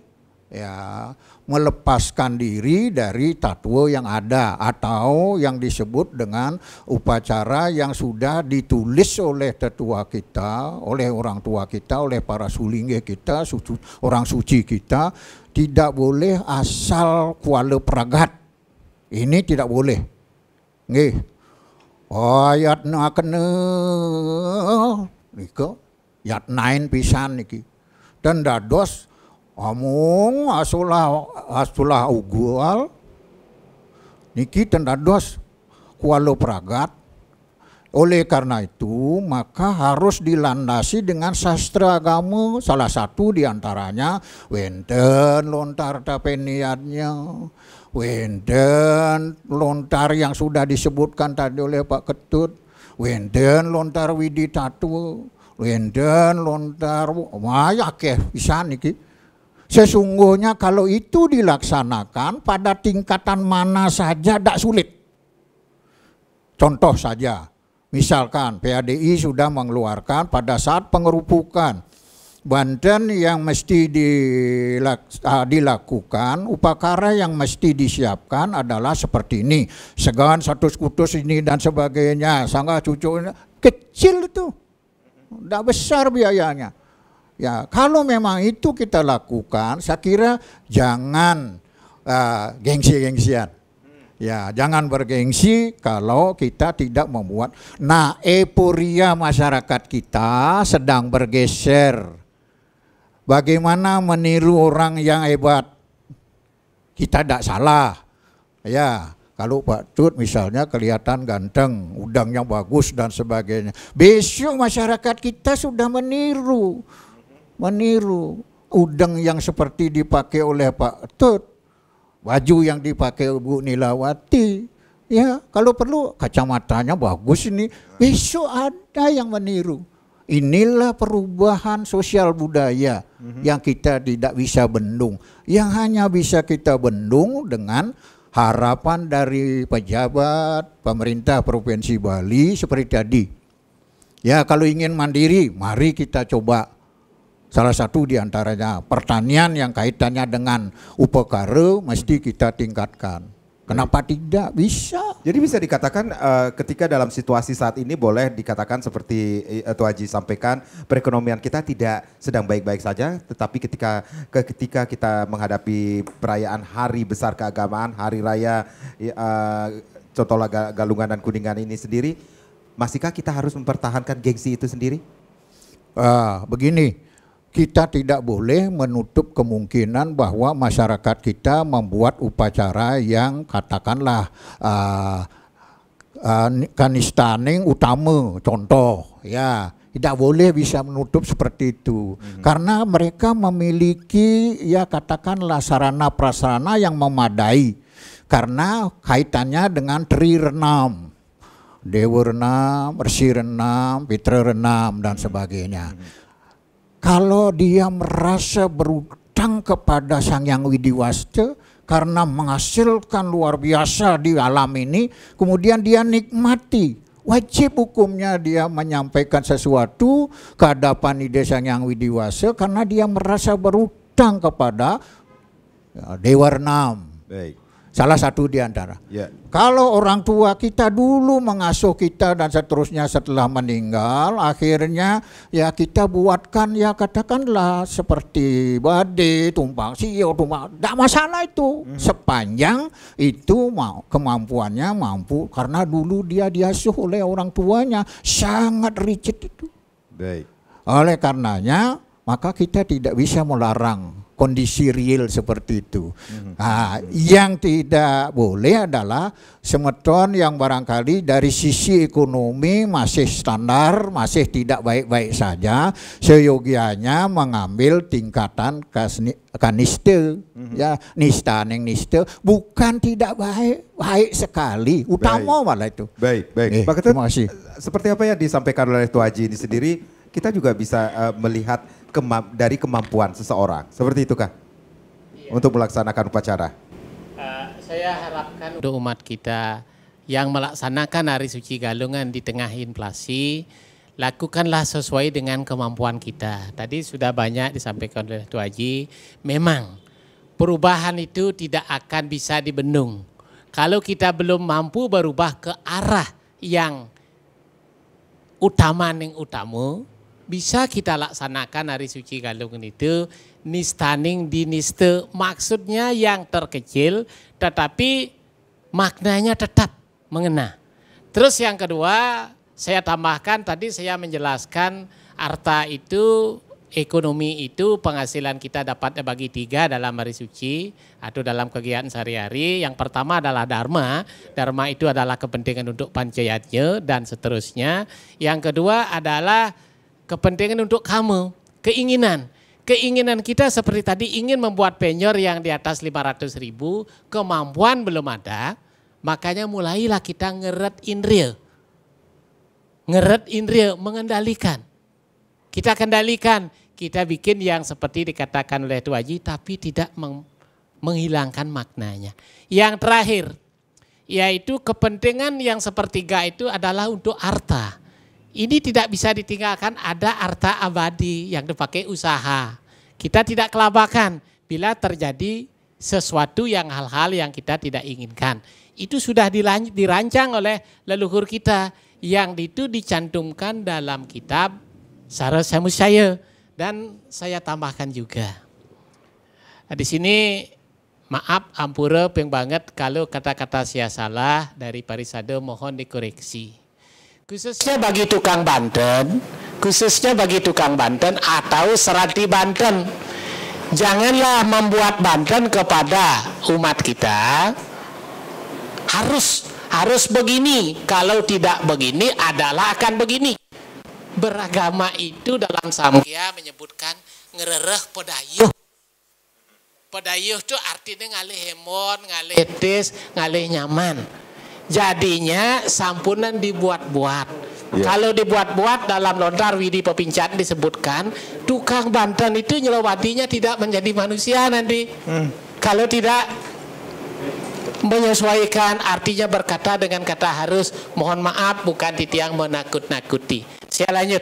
ya melepaskan diri dari tatwa yang ada atau yang disebut dengan upacara yang sudah ditulis oleh tetua kita, oleh orang tua kita, oleh para sulingge kita, orang suci kita. Tidak boleh asal kuala pragat. Ini tidak boleh. Nggih. Ayat na kena niko yat 9 pisan niki. Dan dados amung asulah ugual niki tendados kuala pragat. Oleh karena itu maka harus dilandasi dengan sastra agama. Salah satu diantaranya wenten lontar tapeniatnya, wenten lontar yang sudah disebutkan tadi oleh Pak Ketut, wenten lontar widitatu, wenten lontar mayakeh pisan niki. Sesungguhnya kalau itu dilaksanakan pada tingkatan mana saja tidak sulit. Contoh saja, misalkan PADI sudah mengeluarkan pada saat pengerupukan Banten yang mesti dilakukan, upakara yang mesti disiapkan adalah seperti ini. Segan satu skutus ini dan sebagainya, sangga cucu kecil itu, tidak besar biayanya. Ya, kalau memang itu kita lakukan, saya kira jangan gengsi-gengsian. Ya, jangan bergengsi kalau kita tidak membuat. Nah, euforia masyarakat kita sedang bergeser. Bagaimana meniru orang yang hebat? Kita tidak salah. Ya, kalau Pak Tut misalnya kelihatan ganteng, udangnya bagus dan sebagainya. Besok masyarakat kita sudah meniru udang yang seperti dipakai oleh Pak Tut, baju yang dipakai Bu Nilawati, ya kalau perlu kacamatanya bagus ini, besok ada yang meniru. Inilah perubahan sosial budaya yang kita tidak bisa bendung, yang hanya bisa kita bendung dengan harapan dari pejabat pemerintah Provinsi Bali seperti tadi. Ya, kalau ingin mandiri, mari kita coba. Salah satu diantaranya pertanian yang kaitannya dengan upakara mesti kita tingkatkan. Kenapa tidak? Bisa. Jadi bisa dikatakan ketika dalam situasi saat ini boleh dikatakan seperti Tuan Haji sampaikan, perekonomian kita tidak sedang baik-baik saja, tetapi ketika kita menghadapi perayaan hari besar keagamaan, hari raya contohlah Galungan dan Kuningan ini sendiri, masihkah kita harus mempertahankan gengsi itu sendiri? Begini. Kita tidak boleh menutup kemungkinan bahwa masyarakat kita membuat upacara yang katakanlah kanistaning utama, contoh, ya tidak boleh bisa menutup seperti itu, karena mereka memiliki ya katakanlah sarana prasarana yang memadai, karena kaitannya dengan Tri Renam, Dewa Renam, Resi Renam, Pitra Renam dan sebagainya. Kalau dia merasa berutang kepada Sang Hyang Widiwasta karena menghasilkan luar biasa di alam ini, kemudian dia nikmati, wajib hukumnya dia menyampaikan sesuatu ke hadapan Ide Sang Hyang Widiwasta karena dia merasa berutang kepada Dewa Renam. Baik. Salah satu di antara. Yeah. Kalau orang tua kita dulu mengasuh kita dan seterusnya setelah meninggal, akhirnya ya kita buatkan ya katakanlah seperti badai, tumpang sio, tidak masalah itu. Sepanjang itu kemampuannya mampu, karena dulu dia diasuh oleh orang tuanya sangat rigid itu. Baik. Oleh karenanya maka kita tidak bisa melarang kondisi real seperti itu. Nah, yang tidak boleh adalah semeton yang barangkali dari sisi ekonomi masih standar, masih tidak baik-baik saja, seyogianya mengambil tingkatan kaniste, ya nista neng niste, bukan tidak baik, baik sekali, utama malah itu. Baik. Pak Ketut, terima kasih. seperti apa yang disampaikan oleh Tuh Haji ini sendiri, kita juga bisa melihat dari kemampuan seseorang, seperti itu kah? Iya. Untuk melaksanakan upacara. Saya harapkan untuk umat kita yang melaksanakan Hari Suci Galungan di tengah inflasi, lakukanlah sesuai dengan kemampuan kita. Tadi sudah banyak disampaikan oleh Tuh Haji, memang perubahan itu tidak akan bisa dibendung. Kalau kita belum mampu berubah ke arah yang utama, bisa kita laksanakan Hari Suci Galungan itu nistaning di niste, maksudnya yang terkecil tetapi maknanya tetap mengena. Terus yang kedua saya tambahkan, tadi saya menjelaskan arta itu, ekonomi itu penghasilan kita dapat bagi 3 dalam hari suci atau dalam kegiatan sehari-hari. Yang pertama adalah dharma. Dharma itu adalah kepentingan untuk pancayatnya dan seterusnya. Yang kedua adalah kepentingan untuk kamu, keinginan. Keinginan kita seperti tadi ingin membuat penyor yang di atas 500.000, kemampuan belum ada, makanya mulailah kita ngeret indria. Ngeret indria, mengendalikan. Kita kendalikan, kita bikin yang seperti dikatakan oleh Tuh Haji, tapi tidak menghilangkan maknanya. Yang terakhir, yaitu kepentingan yang sepertiga itu adalah untuk arta. Ini tidak bisa ditinggalkan, ada arta abadi yang dipakai usaha. Kita tidak kelabakan bila terjadi sesuatu yang hal-hal yang kita tidak inginkan. Itu sudah dirancang oleh leluhur kita yang itu dicantumkan dalam kitab Sara Samusaya. Dan saya tambahkan juga. Di sini maaf ampura peng banget kalau kata-kata saya salah dari Parisade, mohon dikoreksi. Khususnya bagi tukang Banten, atau serati Banten, janganlah membuat Banten kepada umat kita harus begini, kalau tidak begini adalah akan begini. Beragama itu dalam Samkhya menyebutkan ngerereh podayuh. Podayuh itu artinya ngalih hemon, ngalih tes, ngalih nyaman. Jadinya sampunan dibuat-buat. Kalau dibuat-buat dalam lontar Widi Pepincan disebutkan, tukang Banten itu nyelawatinya tidak menjadi manusia nanti. Kalau tidak menyesuaikan, artinya berkata dengan kata harus, mohon maaf bukan titiang menakut-nakuti. Saya lanjut.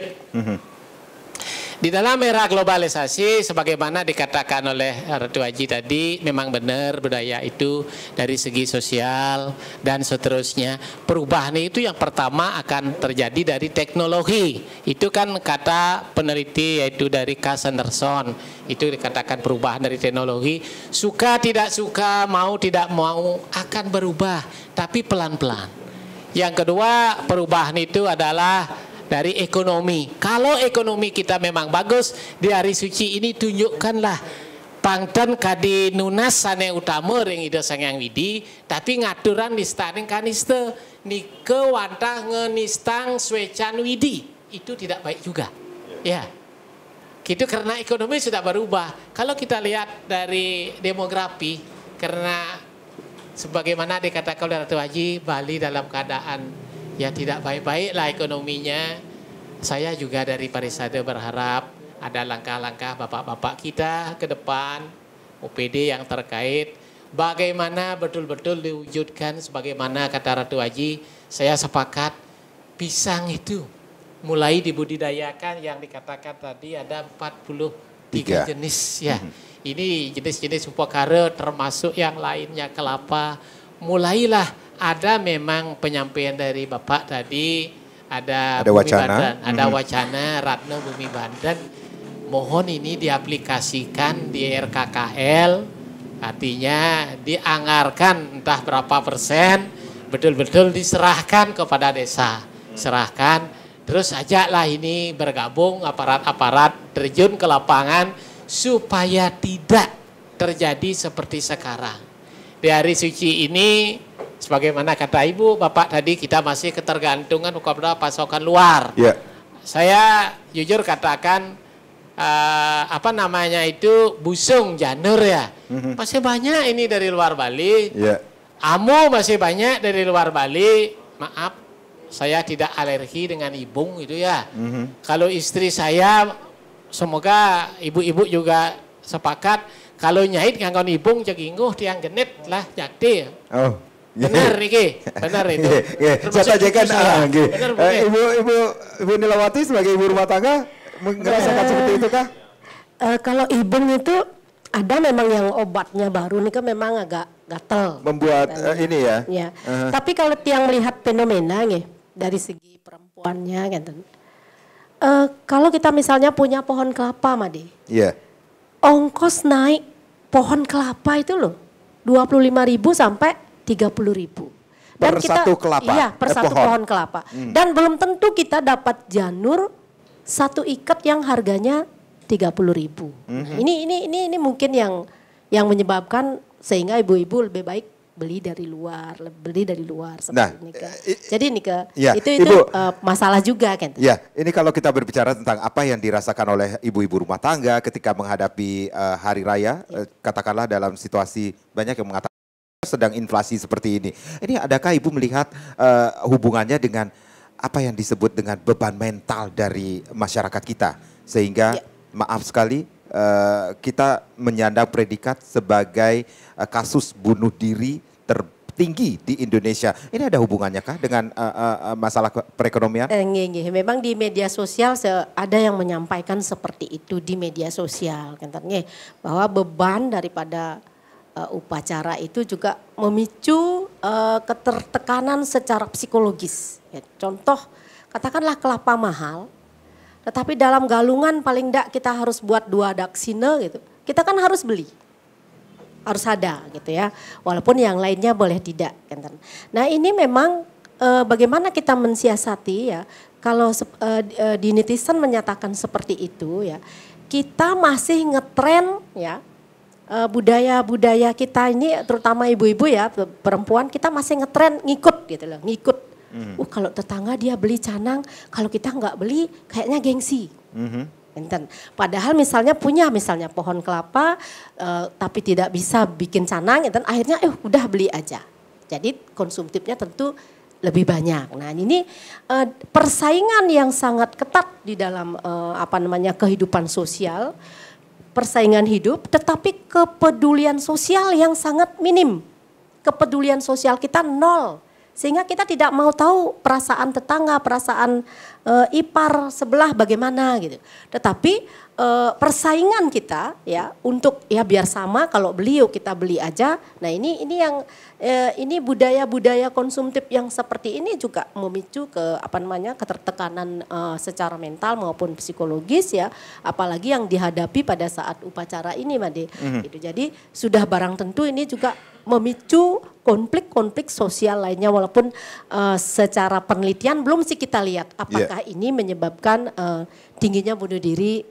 Di dalam era globalisasi, sebagaimana dikatakan oleh Ratu Haji tadi, memang benar budaya itu dari segi sosial dan seterusnya. Perubahan itu yang pertama akan terjadi dari teknologi. Itu kan kata peneliti yaitu dari Cas Anderson. Itu dikatakan perubahan dari teknologi. Suka tidak suka, mau tidak mau akan berubah, tapi pelan-pelan. Yang kedua, perubahan itu adalah dari ekonomi. Kalau ekonomi kita memang bagus, di hari suci ini tunjukkanlah pangten kadi nunas sane utama ring ida sangyang widi, tapi ngaturan nistaning kaniste nike wantah ngenistang swecan widi. Itu tidak baik juga. Ya. Gitu karena ekonomi sudah berubah. Kalau kita lihat dari demografi, karena sebagaimana dikatakan oleh Ratu Haji, Bali dalam keadaan ya tidak baik-baik lah ekonominya. Saya juga dari Parisade berharap ada langkah-langkah bapak-bapak kita ke depan, OPD yang terkait, bagaimana betul-betul diwujudkan sebagaimana kata Ratu Haji. Saya sepakat pisang itu mulai dibudidayakan yang dikatakan tadi ada 43 jenis ya. Ini jenis-jenis upakara termasuk yang lainnya kelapa. Mulailah ada memang penyampaian dari Bapak tadi, ada wacana, ada wacana Ratna Bumi Banten. Mohon ini diaplikasikan di RKKL, artinya dianggarkan entah berapa persen, betul-betul diserahkan kepada desa. Serahkan, terus ajaklah ini bergabung aparat-aparat terjun ke lapangan supaya tidak terjadi seperti sekarang. Di hari suci ini, sebagaimana kata Ibu, Bapak tadi, kita masih ketergantungan kepada pasokan luar. Ya. Saya jujur katakan, busung janur ya. Masih banyak ini dari luar Bali. Ya. Amu masih banyak dari luar Bali. Maaf, saya tidak alergi dengan ibung itu ya. Kalau istri saya, semoga ibu-ibu juga sepakat, kalau nyait nganggon ibung cegingguh tiang genit lah jadi. Oh. Benar Niki, benar itu. Saya sajakan Benar, Ibu Nilawati sebagai ibu rumah tangga merasakan seperti itu kah? Kalau ibung itu ada memang yang obatnya baru nih kan memang agak gatel. Membuat ini ya. Ya. Tapi kalau tiang melihat fenomena nih dari segi perempuannya gitu. Kalau kita misalnya punya pohon kelapa, Made. Iya. Ongkos naik pohon kelapa itu loh 25.000 sampai 30.000. Dan Per satu kelapa? Iya, per satu pohon kelapa. Dan belum tentu kita dapat janur satu ikat yang harganya 30.000. Ini mungkin yang menyebabkan sehingga ibu-ibu lebih baik beli dari luar seperti ini. Jadi ini itu Ibu, masalah juga kan. Ya, ini kalau kita berbicara tentang apa yang dirasakan oleh ibu-ibu rumah tangga ketika menghadapi hari raya, katakanlah dalam situasi banyak yang mengatakan sedang inflasi seperti ini. Ini adakah Ibu melihat hubungannya dengan apa yang disebut dengan beban mental dari masyarakat kita sehingga maaf sekali kita menyandang predikat sebagai kasus bunuh diri tertinggi di Indonesia. Ini ada hubungannya kah dengan masalah perekonomian? Memang di media sosial ada yang menyampaikan seperti itu di media sosial, bahwa beban daripada upacara itu juga memicu ketertekanan secara psikologis. Ya, contoh, katakanlah kelapa mahal, tetapi dalam galungan paling enggak kita harus buat 2 daksina gitu. Kita kan harus beli, harus ada gitu ya. Walaupun yang lainnya boleh tidak. Nah ini memang bagaimana kita mensiasati ya. Kalau di netizen menyatakan seperti itu ya, kita masih ngetren ya. Budaya-budaya kita ini terutama ibu-ibu ya perempuan kita masih ngetren ngikut gitu loh, ngikut. Kalau tetangga dia beli canang, kalau kita nggak beli kayaknya gengsi. Padahal misalnya punya pohon kelapa tapi tidak bisa bikin canang, akhirnya udah beli aja. Jadi konsumtifnya tentu lebih banyak. Nah ini persaingan yang sangat ketat di dalam kehidupan sosial. Persaingan hidup, tetapi kepedulian sosial yang sangat minim. Kepedulian sosial kita nol. Sehingga kita tidak mau tahu perasaan tetangga, perasaan ipar sebelah bagaimana gitu. Tetapi persaingan kita ya untuk ya biar sama, kalau beli yuk kita beli aja. Nah ini yang ini budaya-budaya konsumtif yang seperti ini juga memicu ketertekanan secara mental maupun psikologis ya, apalagi yang dihadapi pada saat upacara ini, Made. Gitu. Jadi sudah barang tentu ini juga memicu konflik-konflik sosial lainnya, walaupun secara penelitian belum sih kita lihat apakah ini menyebabkan tingginya bunuh diri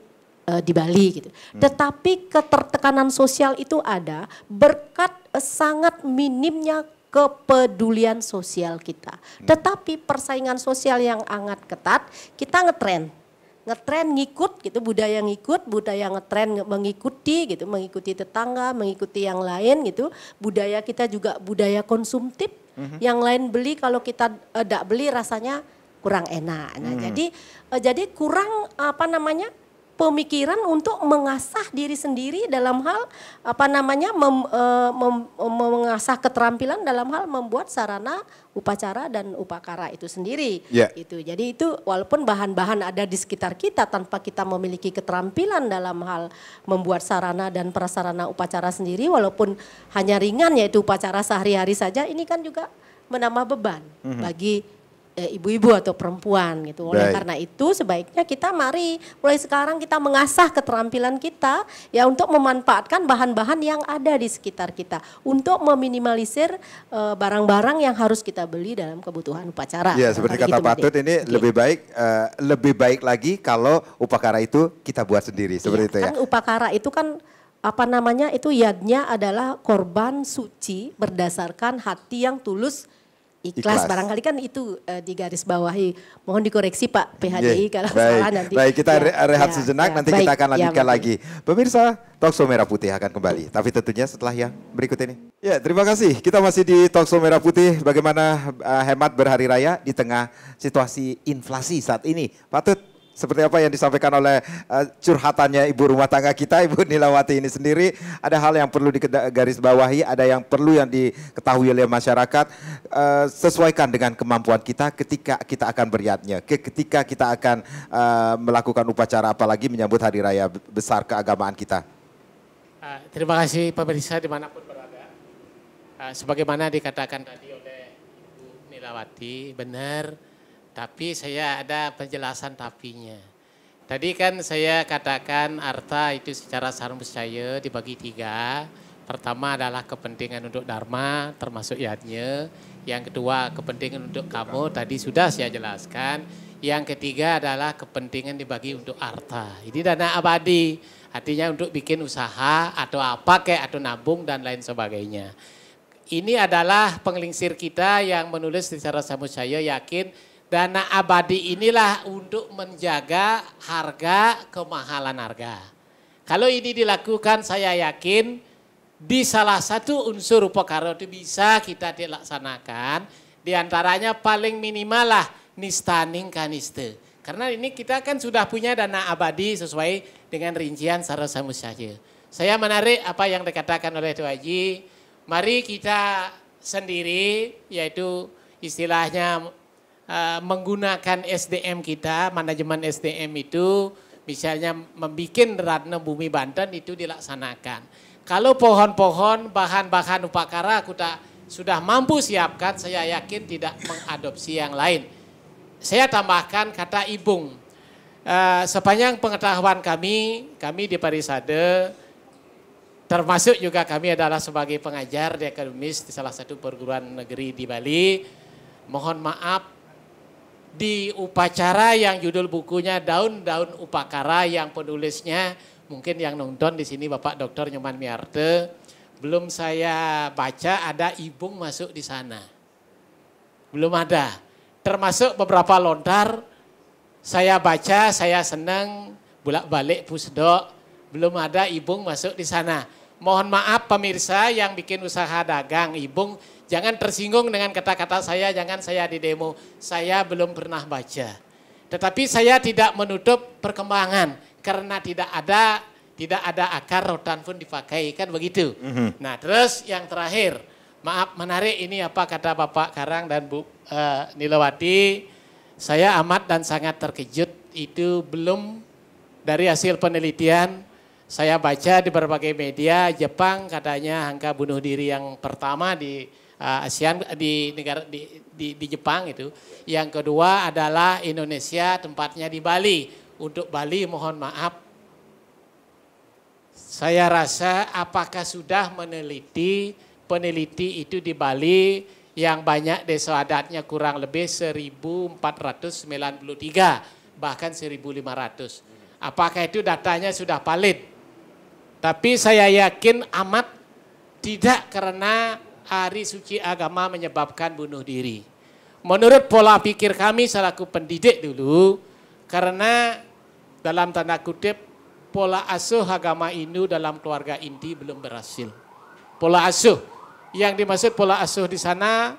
di Bali gitu. Tetapi ketertekanan sosial itu ada berkat sangat minimnya kepedulian sosial kita. Tetapi persaingan sosial yang sangat ketat, kita ngetren ngikut gitu, budaya ngetren mengikuti gitu, mengikuti tetangga, mengikuti yang lain gitu. Budaya kita juga budaya konsumtif. Yang lain beli, kalau kita tidak beli rasanya kurang enak. Nah, jadi kurang pemikiran untuk mengasah diri sendiri dalam hal mengasah keterampilan dalam hal membuat sarana upacara dan upakara itu sendiri. Itu. Jadi itu walaupun bahan-bahan ada di sekitar kita, tanpa kita memiliki keterampilan dalam hal membuat sarana dan prasarana upacara sendiri, walaupun hanya ringan yaitu upacara sehari-hari saja, ini kan juga menambah beban bagi ibu-ibu atau perempuan gitu. Oleh karena itu sebaiknya kita mari mulai sekarang kita mengasah keterampilan kita ya untuk memanfaatkan bahan-bahan yang ada di sekitar kita untuk meminimalisir barang-barang yang harus kita beli dalam kebutuhan upacara. Ya, seperti kata Pak Tut ini lebih baik lagi kalau upacara itu kita buat sendiri seperti itu ya. Kan upacara itu kan apa namanya itu yadnya adalah korban suci berdasarkan hati yang tulus ikhlas. Barangkali kan itu di garis bawahi. Mohon dikoreksi Pak PHDI kalau salah nanti. Baik, kita rehat sejenak, nanti kita akan lanjutkan lagi. Pemirsa, Talkshow Merah Putih akan kembali. Tapi tentunya setelah yang berikut ini. Ya, terima kasih. Kita masih di Talkshow Merah Putih. Bagaimana hemat berhari raya di tengah situasi inflasi saat ini. Pak Tut, seperti apa yang disampaikan oleh curhatannya ibu rumah tangga kita, Ibu Nilawati ini sendiri. Ada hal yang perlu digarisbawahi, ada yang perlu yang diketahui oleh masyarakat. Sesuaikan dengan kemampuan kita ketika kita akan beryatnya, ketika kita akan melakukan upacara, apalagi menyambut hari raya besar keagamaan kita. Terima kasih pemirsa dimanapun berada. Sebagaimana dikatakan tadi oleh Ibu Nilawati, benar. Tapi saya ada penjelasan tapinya. Tadi kan saya katakan harta itu secara sarmuscaya dibagi 3. Pertama adalah kepentingan untuk dharma termasuk yadnya. Yang kedua kepentingan untuk kamu tadi sudah saya jelaskan. Yang ketiga adalah kepentingan dibagi untuk harta. Ini dana abadi. Artinya untuk bikin usaha atau apa kayak atau nabung dan lain sebagainya. Ini adalah penglingsir kita yang menulis secara sarmuscaya yakin dana abadi inilah untuk menjaga harga, kemahalan harga. Kalau ini dilakukan saya yakin di salah satu unsur upacara itu bisa kita dilaksanakan. Di antaranya paling minimal lah nistaning kaniste. Karena ini kita kan sudah punya dana abadi sesuai dengan rincian secara samusaya. Saya menarik apa yang dikatakan oleh Tuan Haji. Mari kita sendiri yaitu istilahnya menggunakan SDM kita, manajemen SDM itu misalnya membuat Ratna Bumi Banten itu dilaksanakan. Kalau pohon-pohon bahan-bahan upacara kita sudah mampu siapkan, saya yakin tidak mengadopsi yang lain. Saya tambahkan kata ibung. Sepanjang pengetahuan kami di Parisade, termasuk juga kami adalah sebagai pengajar di akademis di salah satu perguruan negeri di Bali. Mohon maaf, di upacara yang judul bukunya Daun-Daun Upakara yang penulisnya mungkin yang nonton di sini Bapak Dr. Nyoman Miarte, belum saya baca ada ibung masuk di sana. Belum ada. Termasuk beberapa lontar saya baca, saya senang bolak-balik pusdok, belum ada ibung masuk di sana. Mohon maaf pemirsa yang bikin usaha dagang ibung, jangan tersinggung dengan kata-kata saya, jangan saya di demo. Saya belum pernah baca. Tetapi saya tidak menutup perkembangan karena tidak ada akar rotan pun dipakai, kan begitu. Nah, terus yang terakhir, maaf menarik ini apa kata Bapak Karang dan Bu Nilawati. Saya amat dan sangat terkejut, itu belum dari hasil penelitian. Saya baca di berbagai media, Jepang katanya angka bunuh diri yang pertama di ASEAN, di negara di Jepang itu. Yang kedua adalah Indonesia, tempatnya di Bali. Untuk Bali mohon maaf, saya rasa apakah sudah peneliti itu di Bali yang banyak desa adatnya kurang lebih 1493 bahkan 1500. Apakah itu datanya sudah valid? Tapi saya yakin amat tidak karena hari suci agama menyebabkan bunuh diri. Menurut pola pikir kami selaku pendidik dulu, karena dalam tanda kutip pola asuh agama Hindu dalam keluarga inti belum berhasil. Pola asuh, yang dimaksud pola asuh di sana,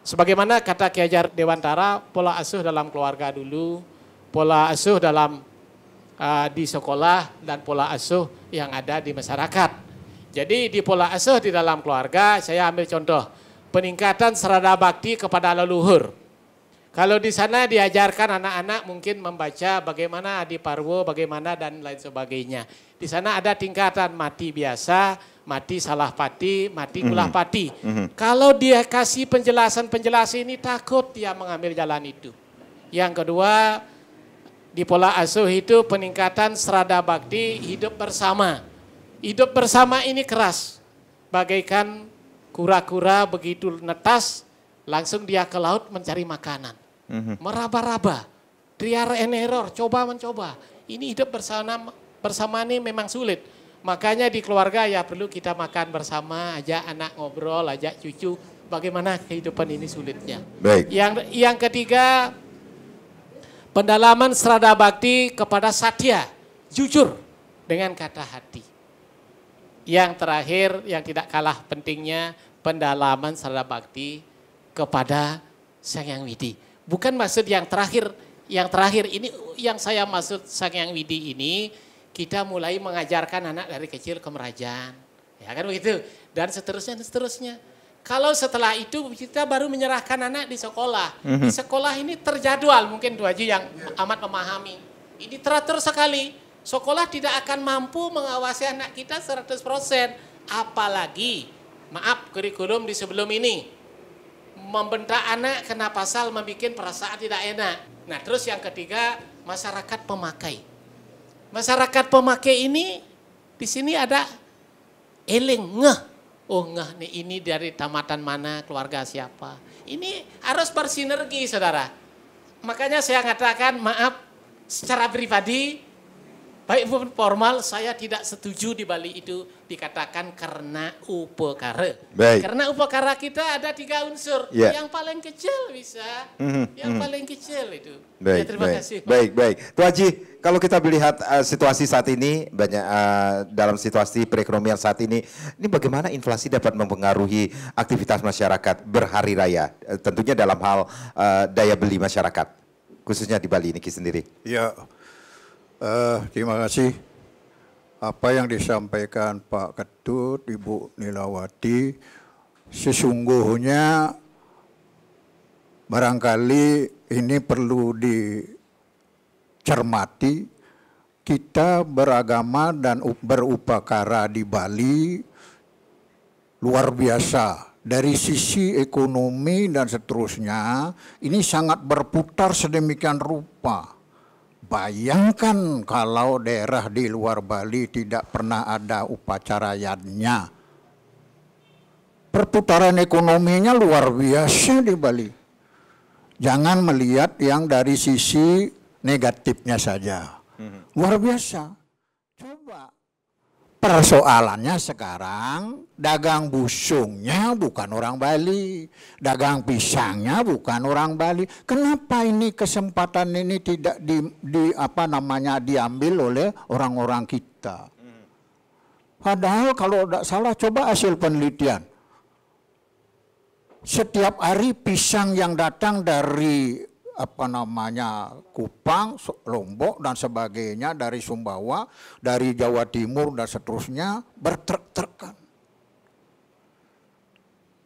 sebagaimana kata Ki Hajar Dewantara, pola asuh dalam keluarga dulu, pola asuh dalam di sekolah, dan pola asuh yang ada di masyarakat. Jadi di pola asuh di dalam keluarga, saya ambil contoh, peningkatan serada bakti kepada leluhur. Kalau di sana diajarkan anak-anak mungkin membaca bagaimana Adi Parwo, bagaimana dan lain sebagainya. Di sana ada tingkatan mati biasa, mati salah pati, mati ulah pati. Kalau dia kasih penjelasan-penjelasan ini takut dia mengambil jalan itu. Yang kedua, di pola asuh itu peningkatan serada bakti hidup bersama. Hidup bersama ini keras. Bagaikan kura-kura begitu netas, langsung dia ke laut mencari makanan. Meraba-raba, trial and error, coba mencoba. Ini hidup bersama ini memang sulit. Makanya di keluarga ya perlu kita makan bersama, ajak anak ngobrol, ajak cucu. Bagaimana kehidupan ini sulitnya. Baik. Yang ketiga, pendalaman serada bakti kepada satya, jujur dengan kata hati. Yang terakhir, yang tidak kalah pentingnya, pendalaman serada bakti kepada Sang Hyang Widi. Bukan maksud yang terakhir ini yang saya maksud Sang Hyang Widi ini, kita mulai mengajarkan anak dari kecil ke merajaan. Ya kan begitu. Dan seterusnya. Kalau setelah itu kita baru menyerahkan anak di sekolah. Di sekolah ini terjadwal, mungkin Tu Haji yang amat memahami. Ini teratur sekali. Sekolah tidak akan mampu mengawasi anak kita 100%. Apalagi, maaf, kurikulum di sebelum ini. Membentak anak kena pasal membuat perasaan tidak enak. Nah terus yang ketiga, masyarakat pemakai. Masyarakat pemakai ini di sini ada eling, ngeh. Oh ngeh nih ini dari tamatan mana, keluarga siapa. Ini harus bersinergi saudara. Makanya saya katakan maaf secara pribadi, baik pun formal saya tidak setuju di Bali itu dikatakan karena upakara. Baik. Karena upakara kita ada 3 unsur. Yeah. Yang paling kecil bisa, yang paling kecil itu. Baik, Ya, terima kasih. Baik. Tu Haji, kalau kita melihat situasi saat ini, banyak dalam situasi perekonomian saat ini bagaimana inflasi dapat mempengaruhi aktivitas masyarakat berhari raya, tentunya dalam hal daya beli masyarakat, khususnya di Bali ini sendiri. Ya, terima kasih. Apa yang disampaikan Pak Ketut, Ibu Nilawati, sesungguhnya barangkali ini perlu dicermati. Kita beragama dan berupakara di Bali luar biasa. Dari sisi ekonomi dan seterusnya, ini sangat berputar sedemikian rupa. Bayangkan kalau daerah di luar Bali tidak pernah ada upacara yadnya. Perputaran ekonominya luar biasa di Bali. Jangan melihat yang dari sisi negatifnya saja. Luar biasa. Coba. Persoalannya sekarang dagang busungnya bukan orang Bali, dagang pisangnya bukan orang Bali. Kenapa ini kesempatan ini tidak diambil oleh orang-orang kita? Padahal kalau tidak salah coba hasil penelitian. Setiap hari pisang yang datang dari Kupang, Lombok dan sebagainya, dari Sumbawa, dari Jawa Timur dan seterusnya bertrek-trekan.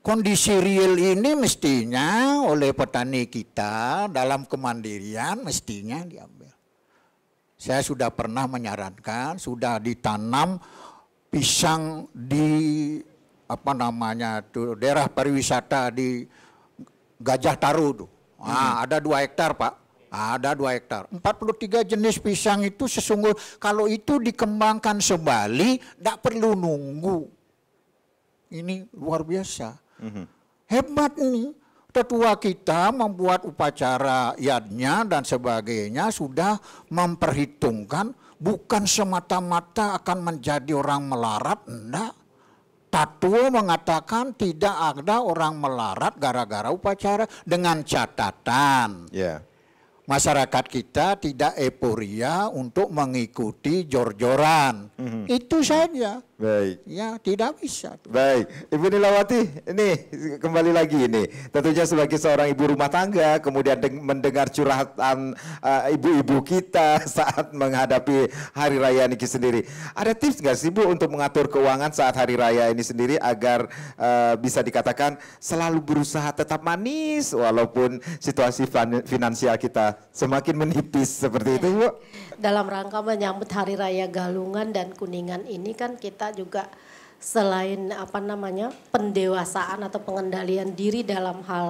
Kondisi real ini mestinya oleh petani kita dalam kemandirian mestinya diambil. Saya sudah pernah menyarankan, sudah ditanam pisang di daerah pariwisata di Gajah Taru tuh. Ada 2 hektar Pak, ada 2 hektar. 43 jenis pisang itu sesungguhnya kalau itu dikembangkan sebali, tidak perlu nunggu. Ini luar biasa. Hebat nih, tetua kita membuat upacara yadnya dan sebagainya sudah memperhitungkan bukan semata-mata akan menjadi orang melarat, enggak. Tatua mengatakan tidak ada orang melarat gara-gara upacara dengan catatan. Masyarakat kita tidak euforia untuk mengikuti jor-joran. Itu saja. Baik. Ya tidak bisa. Baik, Ibu Nilawati, ini kembali lagi ini. Tentunya sebagai seorang ibu rumah tangga, kemudian mendengar curhatan ibu-ibu kita saat menghadapi Hari Raya Niki sendiri. Ada tips nggak sih Bu untuk mengatur keuangan saat Hari Raya ini sendiri agar bisa dikatakan selalu berusaha tetap manis walaupun situasi finansial kita semakin menipis seperti itu Bu? Dalam rangka menyambut Hari Raya Galungan dan Kuningan ini kan kita juga selain pendewasaan atau pengendalian diri dalam hal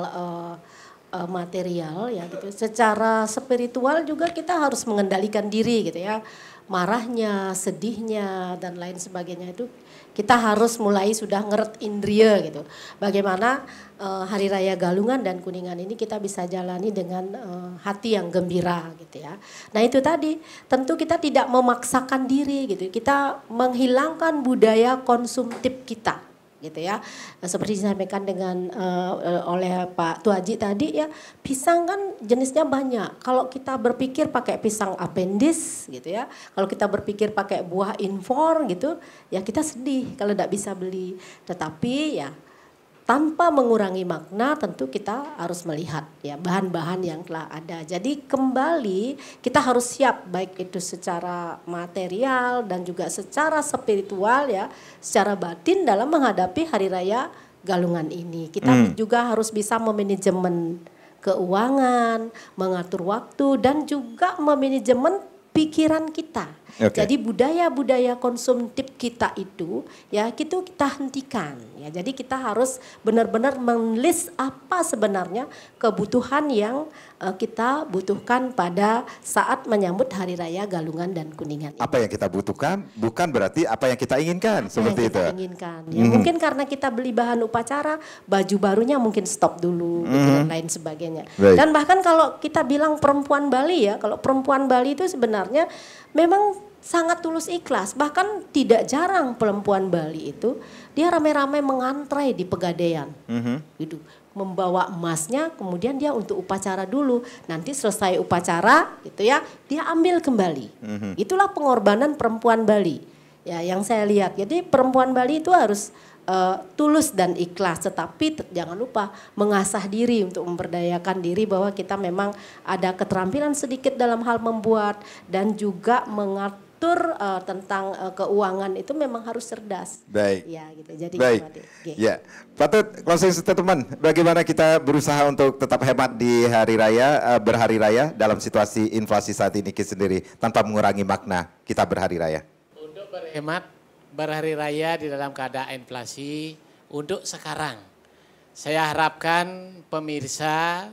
material ya gitu. Secara spiritual juga kita harus mengendalikan diri gitu ya. Marahnya, sedihnya dan lain sebagainya itu kita harus mulai sudah ngeret indria gitu. Bagaimana Hari Raya Galungan dan Kuningan ini kita bisa jalani dengan hati yang gembira gitu ya. Nah itu tadi tentu kita tidak memaksakan diri gitu. Kita menghilangkan budaya konsumtif kita gitu ya. Seperti disampaikan dengan oleh Pak Tuaji tadi ya, pisang kan jenisnya banyak. Kalau kita berpikir pakai pisang apendis gitu ya, kalau kita berpikir pakai buah infor gitu, ya kita sedih kalau tidak bisa beli. Tetapi ya tanpa mengurangi makna tentu kita harus melihat ya bahan-bahan yang telah ada. Jadi kembali kita harus siap baik itu secara material dan juga secara spiritual ya, secara batin dalam menghadapi Hari Raya Galungan ini. Kita juga harus bisa memanajemen keuangan, mengatur waktu dan juga memanajemen pikiran kita. Okay. Jadi budaya-budaya konsumtif kita itu ya itu kita hentikan ya. Jadi kita harus benar-benar menulis apa sebenarnya kebutuhan yang kita butuhkan pada saat menyambut Hari Raya Galungan dan Kuningan ini. Apa yang kita butuhkan bukan berarti apa yang kita inginkan, seperti itu. Inginkan. Ya, mungkin karena kita beli bahan upacara, baju barunya mungkin stop dulu gitu, dan lain sebagainya. Baik. Dan bahkan kalau kita bilang perempuan Bali ya, kalau perempuan Bali itu sebenarnya memang sangat tulus ikhlas. Bahkan tidak jarang perempuan Bali itu dia rame-rame mengantrai di Pegadaian. Gitu. Membawa emasnya kemudian dia untuk upacara dulu. Nanti selesai upacara gitu ya, dia ambil kembali. Itulah pengorbanan perempuan Bali. Ya, yang saya lihat. Jadi perempuan Bali itu harus tulus dan ikhlas, tetapi jangan lupa mengasah diri untuk memberdayakan diri bahwa kita memang ada keterampilan sedikit dalam hal membuat dan juga mengatur tentang keuangan itu memang harus cerdas. Baik. Ya, gitu. Jadi baik. Okay. Ya, Patut closing statement. Bagaimana kita berusaha untuk tetap hemat di hari raya, berhari raya dalam situasi inflasi saat ini sendiri tanpa mengurangi makna kita berhari raya. Untuk berhemat berhari raya di dalam keadaan inflasi untuk sekarang. Saya harapkan pemirsa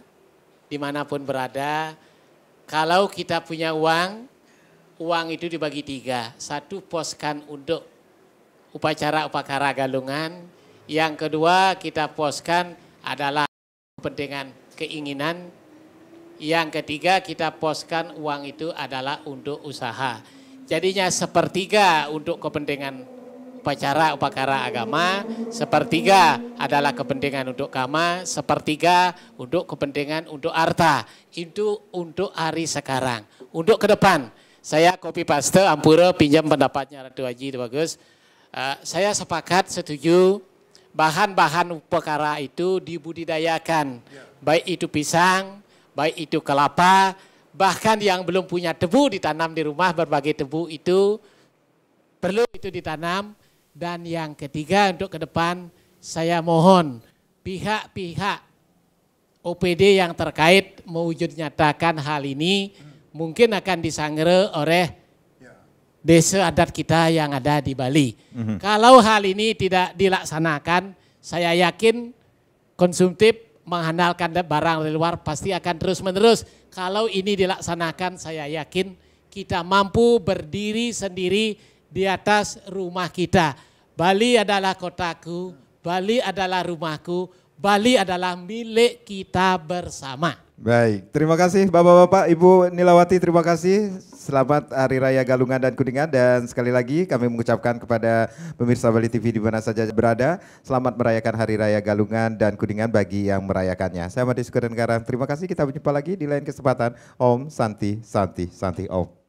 dimanapun berada, kalau kita punya uang itu dibagi 3. 1 poskan untuk upacara Galungan. Yang kedua kita poskan adalah kepentingan keinginan. Yang ketiga kita poskan uang itu adalah untuk usaha. Jadinya 1/3 untuk kepentingan upacara agama, 1/3 adalah kepentingan untuk kama, 1/3 untuk kepentingan untuk harta. Itu untuk hari sekarang. Untuk ke depan, saya copy paste, ampura pinjam pendapatnya Ratu Haji, bagus. Saya sepakat, setuju, bahan-bahan upacara itu dibudidayakan. Baik itu pisang, baik itu kelapa, bahkan yang belum punya tebu ditanam di rumah, berbagai tebu itu perlu itu ditanam. Dan yang ketiga untuk ke depan saya mohon pihak-pihak OPD yang terkait mewujud nyatakan hal ini mungkin akan disangre oleh desa adat kita yang ada di Bali. Kalau hal ini tidak dilaksanakan, saya yakin konsumtif mengandalkan barang dari luar pasti akan terus-menerus. Kalau ini dilaksanakan, saya yakin kita mampu berdiri sendiri di atas rumah kita. Bali adalah kotaku, Bali adalah rumahku, Bali adalah milik kita bersama. Baik, terima kasih Bapak-Bapak, Ibu Nilawati, terima kasih. Selamat Hari Raya Galungan dan Kuningan, dan sekali lagi kami mengucapkan kepada pemirsa Bali TV di mana saja berada, selamat merayakan Hari Raya Galungan dan Kuningan bagi yang merayakannya. Saya Madi Sukadan Garam, terima kasih, kita berjumpa lagi di lain kesempatan. Om Santi Santi Santi Om.